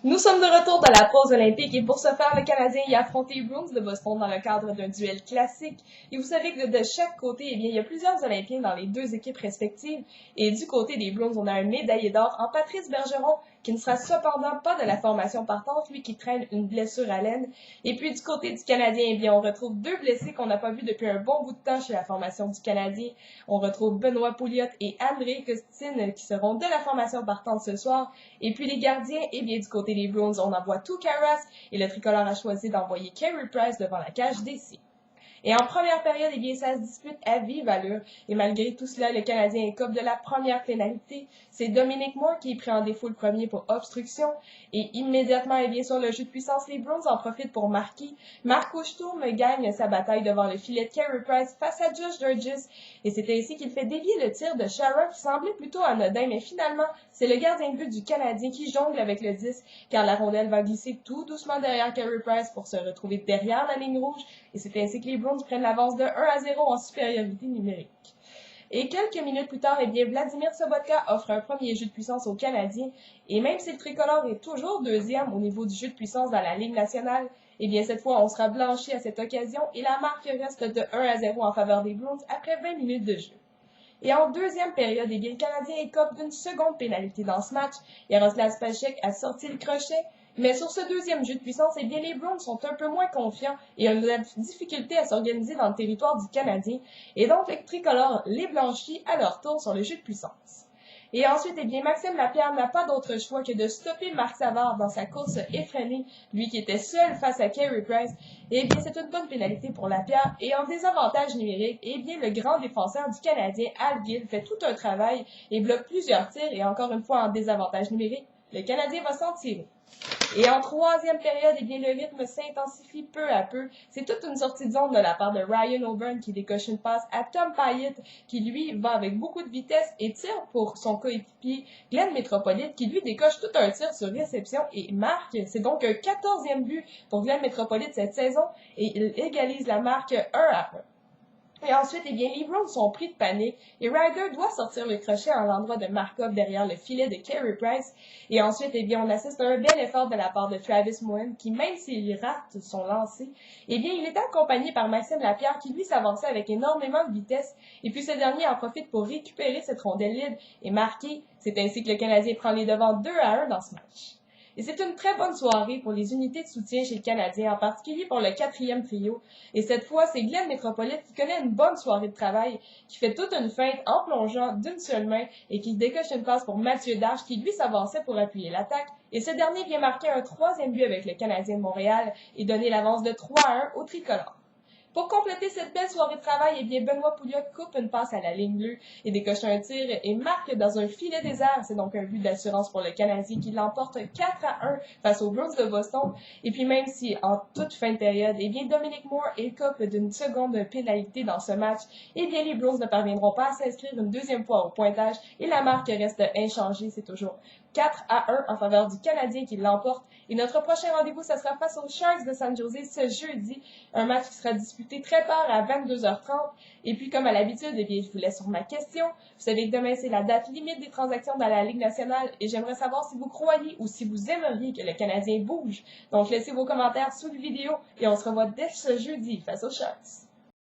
Nous sommes de retour de la pause olympique et pour ce faire, le Canadien y a affronté les Bruins de Boston dans le cadre d'un duel classique. Et vous savez que de chaque côté, eh bien, il y a plusieurs Olympiens dans les deux équipes respectives. Et du côté des Bruins, on a un médaillé d'or en Patrice Bergeron, qui ne sera cependant pas de la formation partante, lui qui traîne une blessure à l'aine. Et puis du côté du Canadien, eh bien, on retrouve deux blessés qu'on n'a pas vus depuis un bon bout de temps chez la formation du Canadien. On retrouve Benoît Pouliot et André Costin qui seront de la formation partante ce soir. Et puis les gardiens, eh bien, du côté des Bruins, on envoie tout Carras et le tricolore a choisi d'envoyer Carey Price devant la cage d'essai. Et en première période, eh bien, ça se dispute à vive allure. Et malgré tout cela, le Canadien écope de la première pénalité. C'est Dominic Moore qui est pris en défaut le premier pour obstruction. Et immédiatement, eh bien, sur le jeu de puissance, les Bruins en profitent pour marquer. Marco Sturm gagne sa bataille devant le filet de Carey Price face à Josh Burgess. Et c'est ainsi qu'il fait dévier le tir de Sharon qui semblait plutôt anodin. Mais finalement, c'est le gardien de but du Canadien qui jongle avec le 10 car la rondelle va glisser tout doucement derrière Carey Price pour se retrouver derrière la ligne rouge. Et c'est ainsi que les Bruins prennent l'avance de 1-0 en supériorité numérique. Et quelques minutes plus tard, eh bien, Vladimir Sobotka offre un premier jeu de puissance aux Canadiens. Et même si le tricolore est toujours deuxième au niveau du jeu de puissance dans la Ligue nationale, eh bien, cette fois, on sera blanchi à cette occasion et la marque reste de 1-0 en faveur des Bruins après 20 minutes de jeu. Et en deuxième période, eh bien, le Canadien écope d'une seconde pénalité dans ce match. Jaroslav Spacek a sorti le crochet, mais sur ce deuxième jeu de puissance, eh bien, les Bruins sont un peu moins confiants et ont de la difficulté à s'organiser dans le territoire du Canadien. Et donc, les tricolores les blanchit à leur tour sur le jeu de puissance. Et ensuite, eh bien, Maxime Lapierre n'a pas d'autre choix que de stopper Marc Savard dans sa course effrénée, lui qui était seul face à Carey Price. Et bien, c'est une bonne pénalité pour Lapierre. Et en désavantage numérique, eh bien, le grand défenseur du Canadien, Al Gill, fait tout un travail et bloque plusieurs tirs. Et encore une fois, en désavantage numérique, le Canadien va s'en tirer. Et en troisième période, eh bien, le rythme s'intensifie peu à peu. C'est toute une sortie de zone de la part de Ryan O'Byrne qui décoche une passe à Tom Pyatt qui, lui, va avec beaucoup de vitesse et tire pour son coéquipier Glenn Metropolite qui, lui, décoche tout un tir sur réception et marque. C'est donc un 14e but pour Glenn Metropolite cette saison et il égalise la marque 1-1. Et ensuite, eh bien, les Browns sont pris de panique et Ryder doit sortir le crochet à l'endroit de Markov derrière le filet de Carey Price. Et ensuite, eh bien, on assiste à un bel effort de la part de Travis Moen qui, même s'il rate son lancer, eh bien, il est accompagné par Maxime Lapierre qui, lui, s'avançait avec énormément de vitesse. Et puis, ce dernier en profite pour récupérer cette rondelle libre et marquer. C'est ainsi que le Canadien prend les devants 2-1 dans ce match. Et c'est une très bonne soirée pour les unités de soutien chez le Canadien, en particulier pour le quatrième trio. Et cette fois, c'est Glenn Metropolite qui connaît une bonne soirée de travail, qui fait toute une feinte en plongeant d'une seule main et qui décoche une passe pour Mathieu Darche qui lui s'avançait pour appuyer l'attaque. Et ce dernier vient marquer un troisième but avec le Canadien de Montréal et donner l'avance de 3-1 au tricolore. Pour compléter cette belle soirée de travail, eh bien, Benoît Pouliot coupe une passe à la ligne bleue et décoche un tir et marque dans un filet désert. C'est donc un but d'assurance pour le Canadien qui l'emporte 4-1 face aux Bruins de Boston. Et puis même si en toute fin de période, eh bien, Dominic Moore écope d'une seconde pénalité dans ce match, eh bien, les Bruins ne parviendront pas à s'inscrire une deuxième fois au pointage et la marque reste inchangée. C'est toujours 4-1 en faveur du Canadien qui l'emporte. Et notre prochain rendez-vous, ce sera face aux Sharks de San Jose ce jeudi. Un match qui sera disputé très tard à 22h30. Et puis, comme à l'habitude, eh bien, je vous laisse sur ma question. Vous savez que demain, c'est la date limite des transactions dans la Ligue nationale. Et j'aimerais savoir si vous croyez ou si vous aimeriez que le Canadien bouge. Donc, laissez vos commentaires sous la vidéo et on se revoit dès ce jeudi face aux Sharks.